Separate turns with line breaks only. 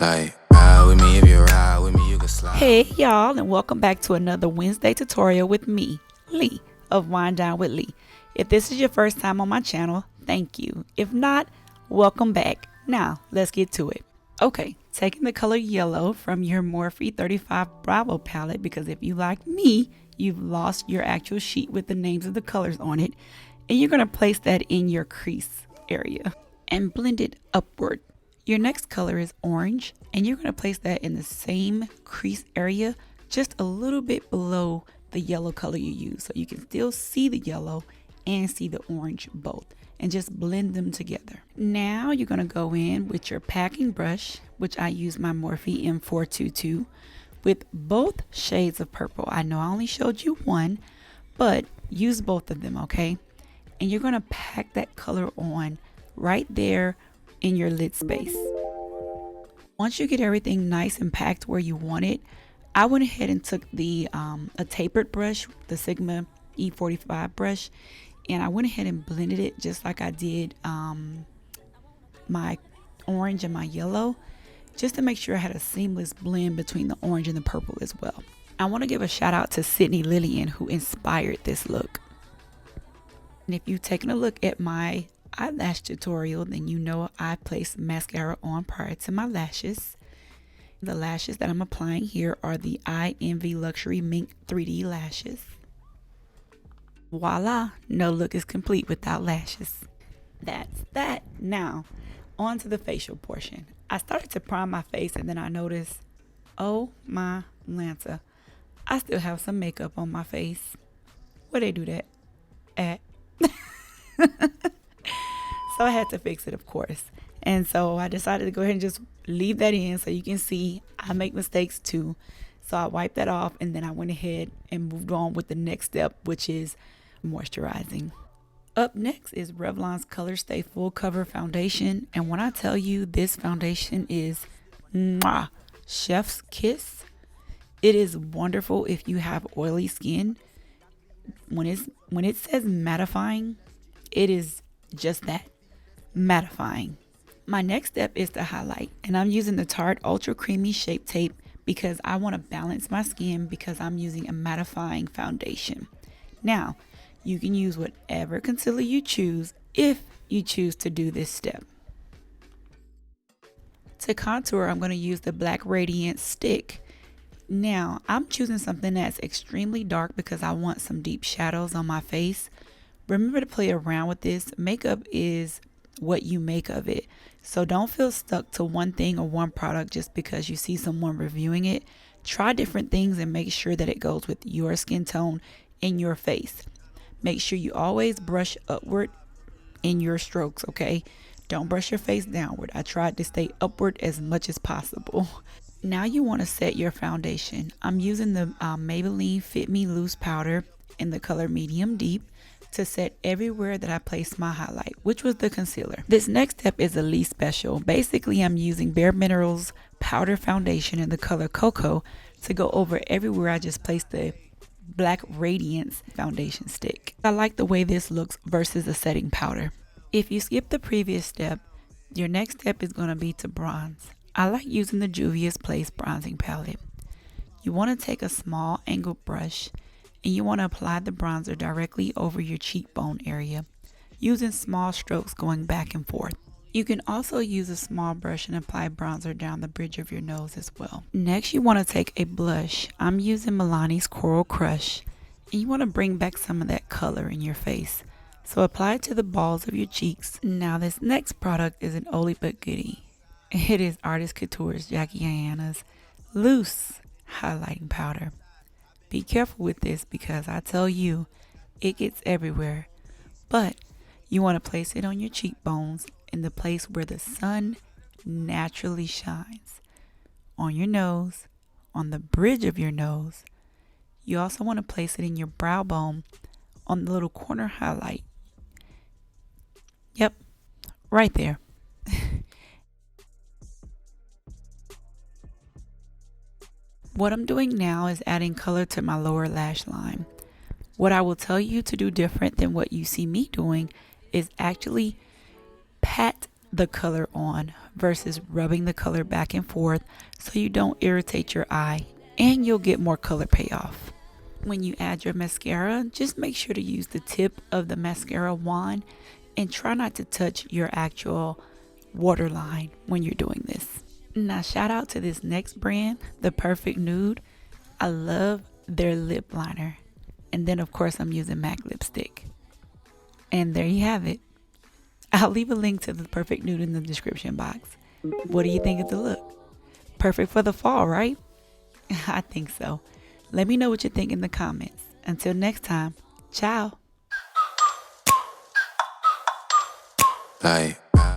Like, ride with me if you ride with me, you can slide.
Hey y'all, and welcome back to another Wednesday tutorial with me, Lee of Wind Down with Lee. If this is your first time on my channel, thank you. If not, welcome back. Now, let's get to it. Okay, taking the color yellow from your Morphe 35 Bravo palette, because if you like me, you've lost your actual sheet with the names of the colors on it, and you're going to place that in your crease area and blend it upward. Your next color is orange, and you're going to place that in the same crease area, just a little bit below the yellow color you use. So you can still see the yellow and see the orange both, and just blend them together. Now you're going to go in with your packing brush, which I use my Morphe M422, with both shades of purple. I know I only showed you one, but use both of them, okay? And you're going to pack that color on right there in your lid space. Once you get everything nice and packed where you want it, I went ahead and took the a tapered brush, the Sigma E45 brush, and I went ahead and blended it just like I did my orange and my yellow, just to make sure I had a seamless blend between the orange and the purple as well. I want to give a shout out to Sydney Lillian, who inspired this look. And if you've taken a look at my eyelash tutorial, then you know I place mascara on prior to my lashes. The lashes that I'm applying here are the I Envy Luxury Mink 3D lashes. Voila, no look is complete without lashes. That's that. Now, on to the facial portion. I started to prime my face, and then I noticed, oh my Lanta, I still have some makeup on my face. Where they do that at? So I had to fix it, of course. And so I decided to go ahead and just leave that in, so you can see I make mistakes too. So I wiped that off, and then I went ahead and moved on with the next step, which is moisturizing. Up next is Revlon's Color Stay Full Cover Foundation. And when I tell you this foundation is mwah, chef's kiss, it is wonderful if you have oily skin. When it says mattifying, it is just that. Mattifying. My next step is to highlight, and I'm using the Tarte Ultra Creamy Shape Tape because I want to balance my skin, because I'm using a mattifying foundation. Now, you can use whatever concealer you choose if you choose to do this step. To contour, I'm going to use the Black Radiance stick. Now, I'm choosing something that's extremely dark because I want some deep shadows on my face. Remember to play around with this. Makeup is what you make of it. So don't feel stuck to one thing or one product just because you see someone reviewing it. Try different things and make sure that it goes with your skin tone and your face. Make sure you always brush upward in your strokes, okay? Don't brush your face downward. I tried to stay upward as much as possible. Now you want to set your foundation. I'm using the Maybelline Fit Me Loose powder in the color Medium Deep to set everywhere that I placed my highlight, which was the concealer. This next step is the least special. Basically, I'm using Bare Minerals powder foundation in the color Cocoa to go over everywhere I just placed the Black Radiance foundation stick. I like the way this looks versus a setting powder. If you skip the previous step, your next step is going to be to bronze. I like using the Juvia's Place bronzing palette. You want to take a small angled brush, and you want to apply the bronzer directly over your cheekbone area, using small strokes going back and forth. You can also use a small brush and apply bronzer down the bridge of your nose as well. Next, you want to take a blush. I'm using Milani's Coral Crush, and you want to bring back some of that color in your face. So apply it to the balls of your cheeks. Now this next product is an oldie but goodie. It is Artist Couture's Jackie Ayanna's Loose Highlighting Powder. Be careful with this because I tell you, it gets everywhere. But you want to place it on your cheekbones in the place where the sun naturally shines. On your nose, on the bridge of your nose. You also want to place it in your brow bone on the little corner highlight. Yep, right there. What I'm doing now is adding color to my lower lash line. What I will tell you to do different than what you see me doing is actually pat the color on versus rubbing the color back and forth so you don't irritate your eye, and you'll get more color payoff. When you add your mascara, just make sure to use the tip of the mascara wand and try not to touch your actual waterline when you're doing this. Now shout out to this next brand, the Perfect Nude. I love their lip liner. And then of course I'm using MAC lipstick. And there you have it. I'll leave a link to the Perfect Nude in the description box. What do you think of the look? Perfect for the fall, right? I think so. Let me know what you think in the comments. Until next time, ciao.
Like.